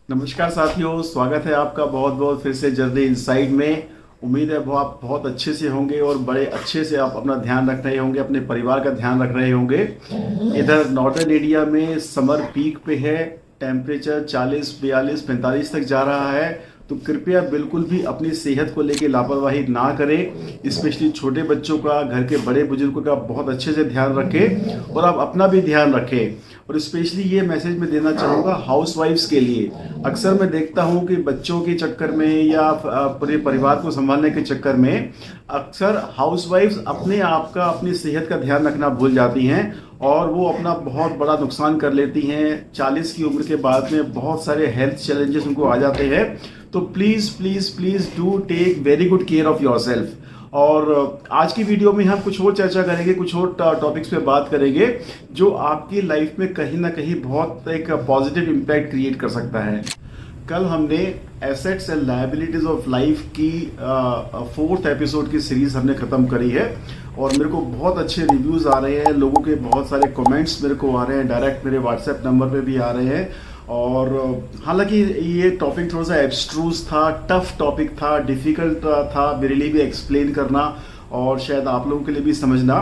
नमस्कार साथियों, स्वागत है आपका बहुत बहुत फिर से जर्नी इनसाइड में। उम्मीद है वो आप बहुत अच्छे से होंगे और बड़े अच्छे से आप अपना ध्यान रख रहे होंगे, अपने परिवार का ध्यान रख रहे होंगे। इधर नॉर्दर्न इंडिया में समर पीक पे है। टेम्परेचर 40, 42, 45 तक जा रहा है। तो कृपया बिल्कुल भी अपनी सेहत को लेके लापरवाही ना करें। स्पेशली छोटे बच्चों का, घर के बड़े बुजुर्गों का बहुत अच्छे से ध्यान रखें और आप अपना भी ध्यान रखें। और स्पेशली ये मैसेज मैं देना चाहूँगा हाउसवाइफ्स के लिए। अक्सर मैं देखता हूँ कि बच्चों के चक्कर में या पूरे परिवार को संभालने के चक्कर में अक्सर हाउसवाइफ्स अपने आप का, अपनी सेहत का ध्यान रखना भूल जाती हैं और वो अपना बहुत बड़ा नुकसान कर लेती हैं। 40 की उम्र के बाद में बहुत सारे हेल्थ चैलेंजेस उनको आ जाते हैं। तो please please please do take very good care of yourself. और आज की वीडियो में हम कुछ और चर्चा करेंगे, कुछ और टॉपिक्स पे बात करेंगे जो आपकी लाइफ में कहीं ना कहीं बहुत एक पॉजिटिव इम्पैक्ट क्रिएट कर सकता है। कल हमने assets and liabilities of life की 4th एपिसोड की सीरीज हमने ख़त्म करी है और मेरे को बहुत अच्छे रिव्यूज़ आ रहे हैं, लोगों के बहुत सारे कमेंट्स मेरे को आ रहे हैं, डायरेक्ट मेरे व्हाट्सएप नंबर पे भी आ रहे हैं। और हालांकि ये टॉपिक थोड़ा सा एब्स्ट्रूज था, टफ टॉपिक था, डिफ़िकल्ट था मेरे लिए भी एक्सप्लेन करना और शायद आप लोगों के लिए भी समझना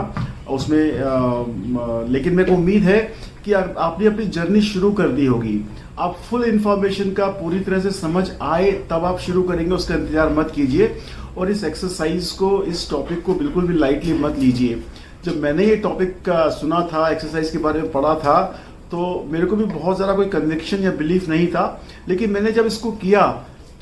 उसमें। लेकिन मेरे को उम्मीद है कि आपने अपनी जर्नी शुरू कर दी होगी। आप फुल इन्फॉर्मेशन का पूरी तरह से समझ आए तब आप शुरू करेंगे, उसका इंतजार मत कीजिए। और इस एक्सरसाइज को, इस टॉपिक को बिल्कुल भी लाइटली मत लीजिए। जब मैंने ये टॉपिक सुना था, एक्सरसाइज के बारे में पढ़ा था, तो मेरे को भी बहुत ज़्यादा कोई कन्विक्शन या बिलीफ नहीं था। लेकिन मैंने जब इसको किया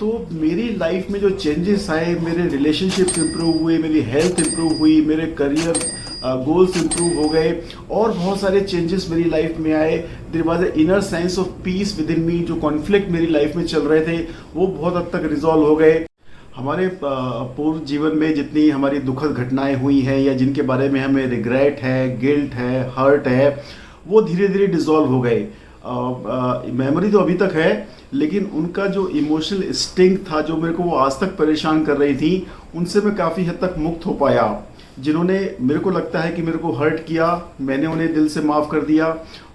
तो मेरी लाइफ में जो चेंजेस आए, मेरे रिलेशनशिप्स इंप्रूव हुए, मेरी हेल्थ इंप्रूव हुई, मेरे करियर गोल्स इंप्रूव हो गए और बहुत सारे चेंजेस मेरी लाइफ में आए। There was a inner sense of peace within me. जो कॉन्फ्लिक्ट मेरी लाइफ में चल रहे थे वो बहुत हद तक रिजॉल्व हो गए। हमारे पूर्व जीवन में जितनी हमारी दुखद घटनाएं हुई हैं या जिनके बारे में हमें रिग्रेट है, गिल्ट है, हर्ट है, वो धीरे धीरे डिसॉल्व हो गए। मेमोरी तो अभी तक है, लेकिन उनका जो इमोशनल स्टिंग था, जो मेरे को वो आज तक परेशान कर रही थी, उनसे मैं काफ़ी हद तक मुक्त हो पाया। जिन्होंने मेरे को लगता है कि मेरे को हर्ट किया, मैंने उन्हें दिल से माफ़ कर दिया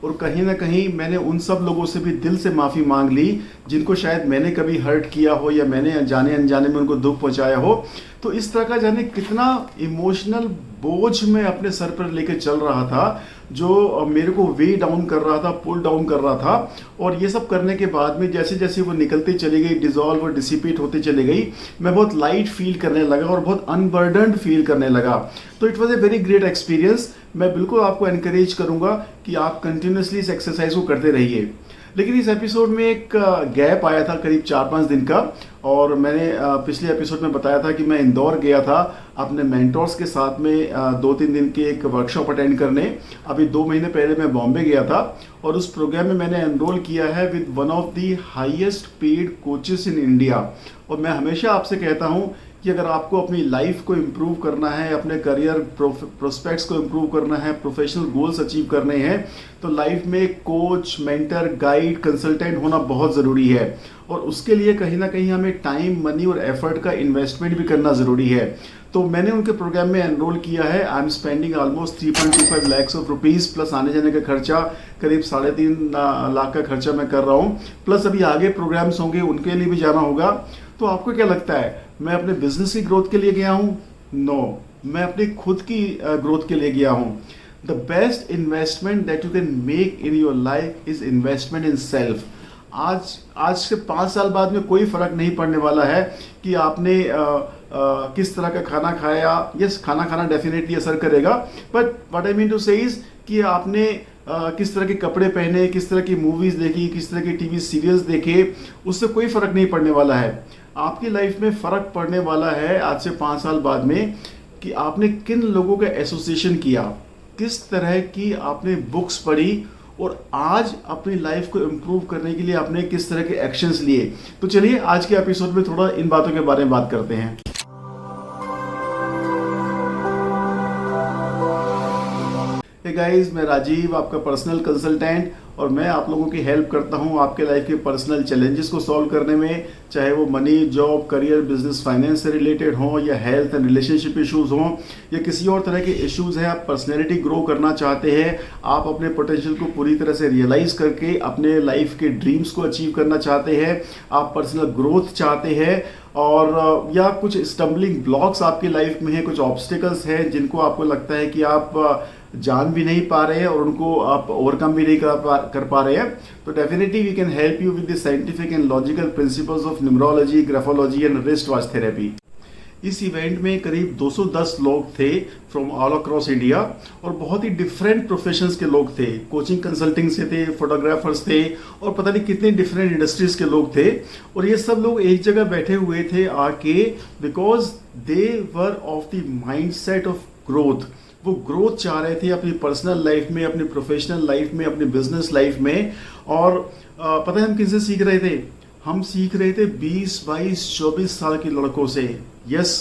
और कहीं ना कहीं मैंने उन सब लोगों से भी दिल से माफ़ी मांग ली जिनको शायद मैंने कभी हर्ट किया हो या मैंने जाने अनजाने में उनको दुख पहुंचाया हो। तो इस तरह का जाने कितना इमोशनल बोझ मैं अपने सर पर लेके चल रहा था, जो मेरे को वे डाउन कर रहा था, पुल डाउन कर रहा था। और ये सब करने के बाद में जैसे जैसे वो निकलती चली गई, डिसॉल्व और डिसिपेट होती चली गई, मैं बहुत लाइट फील करने लगा और बहुत अनबर्डन्ड फील करने लगा। तो it was a very great experience. मैं बिल्कुल आपको एनकरेज करूंगा कि आप कंटिन्यूसली इस एक्सरसाइज को करते रहिए। लेकिन इस एपिसोड में एक गैप आया था करीब 4-5 दिन का। और मैंने पिछले एपिसोड में बताया था कि मैं इंदौर गया था अपने मेंटोर्स के साथ में 2-3 दिन की एक वर्कशॉप अटेंड करने। अभी 2 महीने पहले मैं बॉम्बे गया था और उस प्रोग्राम में मैंने एनरोल किया है with one of the highest paid coaches in India. और मैं हमेशा आपसे कहता हूँ कि अगर आपको अपनी लाइफ को इम्प्रूव करना है, अपने करियर प्रोस्पेक्ट्स को इम्प्रूव करना है, प्रोफेशनल गोल्स अचीव करने हैं, तो लाइफ में कोच, मेंटर, गाइड, कंसल्टेंट होना बहुत ज़रूरी है। और उसके लिए कहीं ना कहीं हमें टाइम, मनी और एफर्ट का इन्वेस्टमेंट भी करना ज़रूरी है। तो मैंने उनके प्रोग्राम में एनरोल किया है। I am spending almost 3.25 lakh of rupees plus आने जाने का खर्चा, करीब 3.5 लाख का खर्चा मैं कर रहा हूँ। प्लस अभी आगे प्रोग्राम्स होंगे, उनके लिए भी जाना होगा। तो आपको क्या लगता है, मैं अपने बिजनेस की ग्रोथ के लिए गया हूँ? नो, मैं अपनी खुद की ग्रोथ के लिए गया हूँ। The best investment that you can make in your life is investment in self. आज से 5 साल बाद में कोई फर्क नहीं पड़ने वाला है कि आपने किस तरह का खाना खाया। यस, खाना खाना डेफिनेटली असर करेगा, but what I mean to say is कि आपने किस तरह के कपड़े पहने, किस तरह की मूवीज़ देखी, किस तरह के टीवी सीरियल्स देखे, उससे कोई फ़र्क नहीं पड़ने वाला है। आपकी लाइफ में फ़र्क पड़ने वाला है आज से 5 साल बाद में कि आपने किन लोगों का एसोसिएशन किया, किस तरह की आपने बुक्स पढ़ी और आज अपनी लाइफ को इम्प्रूव करने के लिए आपने किस तरह के एक्शंस लिए। तो चलिए आज के एपिसोड में थोड़ा इन बातों के बारे में बात करते हैं। एक गाइस, मैं राजीव, आपका पर्सनल कंसल्टेंट, और मैं आप लोगों की हेल्प करता हूं आपके लाइफ के पर्सनल चैलेंजेस को सॉल्व करने में, चाहे वो money, job, career, business, finance से रिलेटेड हो, या हेल्थ एंड रिलेशनशिप इश्यूज हों, या किसी और तरह के इश्यूज हैं। आप पर्सनैलिटी ग्रो करना चाहते हैं, आप अपने पोटेंशियल को पूरी तरह से रियलाइज करके अपने लाइफ के ड्रीम्स को अचीव करना चाहते हैं, आप पर्सनल ग्रोथ चाहते हैं, और या कुछ स्टम्बलिंग ब्लॉक्स आपकी लाइफ में हैं, कुछ ऑब्स्टिकल्स हैं जिनको आपको लगता है कि आप जान भी नहीं पा रहे हैं और उनको आप ओवरकम भी नहीं कर पा रहे हैं, तो definitely we can help you with the scientific and logical principles of numerology, graphology and wrist watch therapy. इस इवेंट में करीब 210 लोग थे फ्रॉम ऑल अक्रॉस इंडिया, और बहुत ही डिफरेंट प्रोफेशंस के लोग थे। कोचिंग कंसल्टिंग से थे, फोटोग्राफर्स थे, और पता नहीं कितने डिफरेंट इंडस्ट्रीज के लोग थे। और ये सब लोग एक जगह बैठे हुए थे आके, because they were of the mindset of growth. वो ग्रोथ चाह रहे थे अपनी पर्सनल लाइफ में, अपनी प्रोफेशनल लाइफ में, अपनी बिजनेस लाइफ में। और पता है हम किनसे सीख रहे थे? हम सीख रहे थे 20, 22, 24 साल के लड़कों से। यस,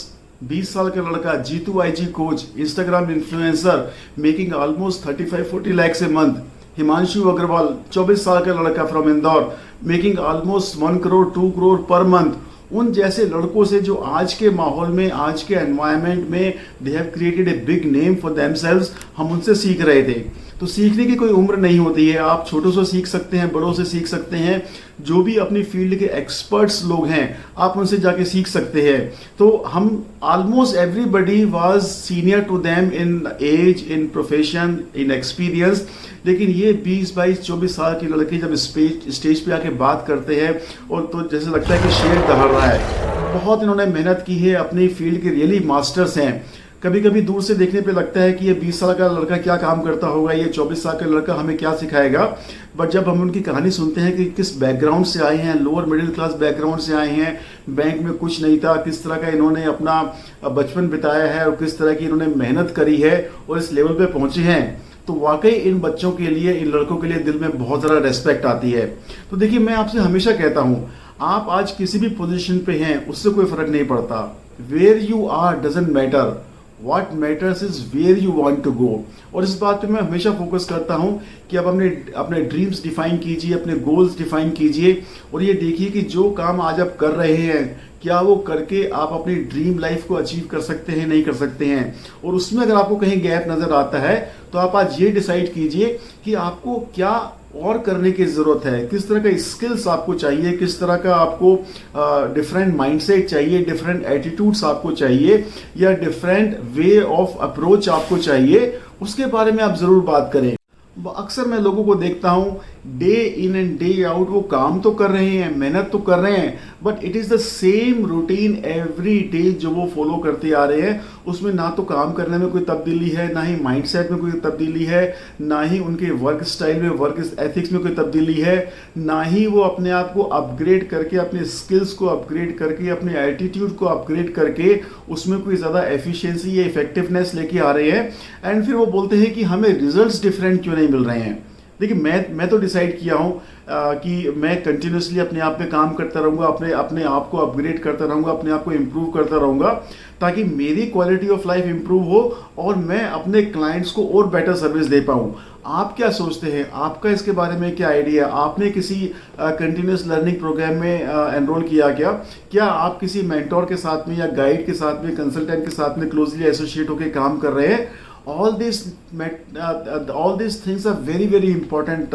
20 साल का लड़का, Jeetu IG coach, Instagram influencer, making almost 35-40 lakhs a month. Himanshu Agarwal, 24 साल का लड़का from Indore, making almost 1 crore 2 crore per month. उन जैसे लड़कों से जो आज के माहौल में, आज के एनवायरनमेंट में they have created a big name for themselves, हम उनसे सीख रहे थे। तो सीखने की कोई उम्र नहीं होती है, आप छोटों से सीख सकते हैं, बड़ों से सीख सकते हैं, जो भी अपनी फील्ड के एक्सपर्ट्स लोग हैं आप उनसे जाके सीख सकते हैं। तो हम almost everybody was senior to them in age, in profession, in experience. लेकिन ये 20, 22, 24 साल के लड़के जब स्टेज पे आके बात करते हैं, और तो जैसे लगता है कि शेर दहाड़ रहा है। बहुत इन्होंने मेहनत की है, अपनी फील्ड के रियली मास्टर्स हैं। कभी कभी दूर से देखने पे लगता है कि ये 20 साल का लड़का क्या काम करता होगा, ये 24 साल का लड़का हमें क्या सिखाएगा। बट जब हम उनकी कहानी सुनते हैं कि किस बैकग्राउंड से आए हैं, लोअर मिडिल क्लास बैकग्राउंड से आए हैं, बैंक में कुछ नहीं था, किस तरह का इन्होंने अपना बचपन बिताया है, और किस तरह की इन्होंने मेहनत करी है और इस लेवल पे पहुंचे हैं, तो वाकई इन बच्चों के लिए, इन लड़कों के लिए दिल में बहुत ज़्यादा रेस्पेक्ट आती है। तो देखिए, मैं आपसे हमेशा कहता हूँ, आप आज किसी भी पोजीशन पे हैं उससे कोई फर्क नहीं पड़ता। Where you are doesn't matter, What matters is where you want to go। और इस बात पे मैं हमेशा फोकस करता हूँ कि आप अपने ड्रीम्स डिफाइन कीजिए, अपने गोल्स डिफाइन कीजिए, और ये देखिए कि जो काम आज आप कर रहे हैं, क्या वो करके आप अपनी ड्रीम लाइफ को अचीव कर सकते हैं, नहीं कर सकते हैं। और उसमें अगर आपको कहीं गैप नजर आता है, तो आप आज ये डिसाइड कीजिए कि आपको क्या और करने की जरूरत है, किस तरह का स्किल्स आपको चाहिए, किस तरह का आपको डिफरेंट माइंडसेट चाहिए, डिफरेंट एटीट्यूड्स आपको चाहिए, या डिफरेंट वे ऑफ अप्रोच आपको चाहिए, उसके बारे में आप जरूर बात करें। अक्सर मैं लोगों को देखता हूँ, day in and day out वो काम तो कर रहे हैं, मेहनत तो कर रहे हैं, but it is the same routine every day जो वो फॉलो करते आ रहे हैं। उसमें ना तो काम करने में कोई तब्दीली है, ना ही माइंडसेट में कोई तब्दीली है, ना ही उनके वर्क स्टाइल में, वर्क एथिक्स में कोई तब्दीली है, ना ही वो अपने आप को अपग्रेड करके, अपने स्किल्स को अपग्रेड करके, अपने एटीट्यूड को अपग्रेड करके उसमें कोई ज़्यादा एफिशिएंसी या इफेक्टिवनेस लेके आ रहे हैं। एंड फिर वो बोलते हैं कि हमें रिजल्ट्स डिफरेंट क्यों नहीं मिल रहे हैं। देखिए, मैं तो डिसाइड किया हूँ कि मैं कंटिन्यूसली अपने आप पे काम करता रहूँगा, अपने आप को अपग्रेड करता रहूँगा, अपने आप को इम्प्रूव करता रहूँगा, ताकि मेरी क्वालिटी ऑफ लाइफ इम्प्रूव हो और मैं अपने क्लाइंट्स को और बेटर सर्विस दे पाऊँ। आप क्या सोचते हैं? आपका इसके बारे में क्या आइडिया? आपने किसी कंटिन्यूस लर्निंग प्रोग्राम में एनरोल किया क्या आप किसी मेंटोर के साथ में, या गाइड के साथ में, कंसल्टेंट के साथ में क्लोजली एसोसिएट होकर काम कर रहे हैं? all these things are very very important।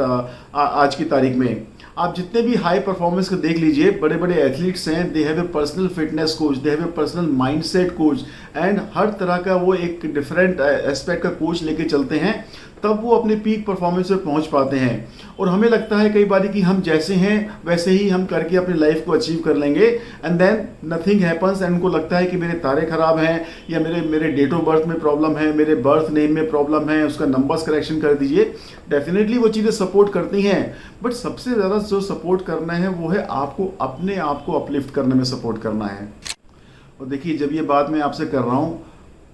आज की तारीख में आप जितने भी हाई परफॉर्मेंस को देख लीजिए, बड़े बड़े एथलीट्स हैं, they have a personal fitness coach, they have a personal mindset coach, and हर तरह का वो एक डिफरेंट एस्पेक्ट का कोच लेके चलते हैं, तब वो अपने पीक परफॉर्मेंस पे पहुंच पाते हैं। और हमें लगता है कई बार कि हम जैसे हैं वैसे ही हम करके अपनी लाइफ को अचीव कर लेंगे, and then nothing happens, and उनको लगता है कि मेरे तारे खराब हैं, या मेरे डेट ऑफ बर्थ में प्रॉब्लम है, मेरे बर्थ नेम में प्रॉब्लम है, उसका नंबर्स करेक्शन कर दीजिए। डेफिनेटली वो चीज़ें सपोर्ट करती हैं, बट सबसे ज़्यादा जो सपोर्ट करना है वो है आपको अपने आप को अपलिफ्ट करने में सपोर्ट करना है। और देखिए, जब ये बात मैं आपसे कर रहा हूँ,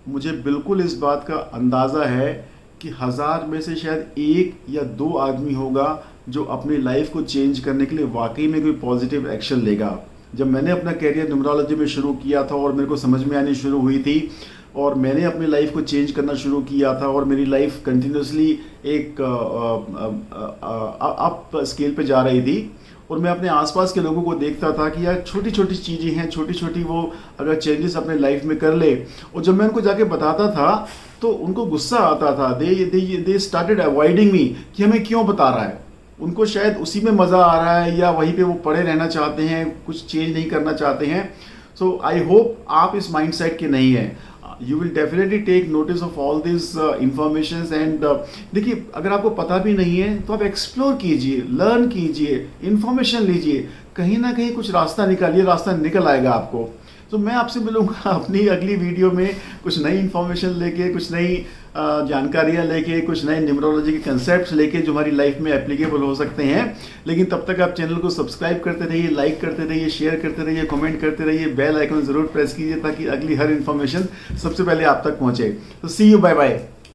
मुझे बिल्कुल इस बात का अंदाज़ा है कि 1000 में से शायद 1 या 2 आदमी होगा जो अपनी लाइफ को चेंज करने के लिए वाकई में कोई पॉजिटिव एक्शन लेगा। जब मैंने अपना कैरियर न्यूमरोलॉजी में शुरू किया था और मेरे को समझ में आनी शुरू हुई थी, और मैंने अपनी लाइफ को चेंज करना शुरू किया था और मेरी लाइफ कंटिन्यूसली एक अप स्केल पे जा रही थी। और मैं अपने आसपास के लोगों को देखता था कि यार छोटी छोटी चीज़ें हैं, छोटी छोटी वो अगर चेंजेस अपने लाइफ में कर ले, और जब मैं उनको जाके बताता था तो उनको गुस्सा आता था। दे स्टार्टेड अवॉइडिंग मी कि हमें क्यों बता रहा है। उनको शायद उसी में मज़ा आ रहा है या वहीं पे वो पड़े रहना चाहते हैं, कुछ चेंज नहीं करना चाहते हैं। सो आई होप आप इस माइंडसेट के नहीं हैं। You will definitely take notice of all this information and देखिए, अगर आपको पता भी नहीं है तो आप एक्सप्लोर कीजिए, लर्न कीजिए, इंफॉर्मेशन लीजिए, कहीं ना कहीं कुछ रास्ता निकालिए, रास्ता निकल आएगा आपको। तो मैं आपसे मिलूंगा अपनी अगली वीडियो में कुछ नई इन्फॉर्मेशन लेके, कुछ नई जानकारियाँ लेके, कुछ नए न्यूमरोलॉजी के कंसेप्ट्स लेके जो हमारी लाइफ में एप्लीकेबल हो सकते हैं। लेकिन तब तक आप चैनल को सब्सक्राइब करते रहिए, लाइक करते रहिए, शेयर करते रहिए, कमेंट करते रहिए, बेल आइकन ज़रूर प्रेस कीजिए ताकि अगली हर इन्फॉर्मेशन सबसे पहले आप तक पहुँचे। तो सी यू, बाय बाय।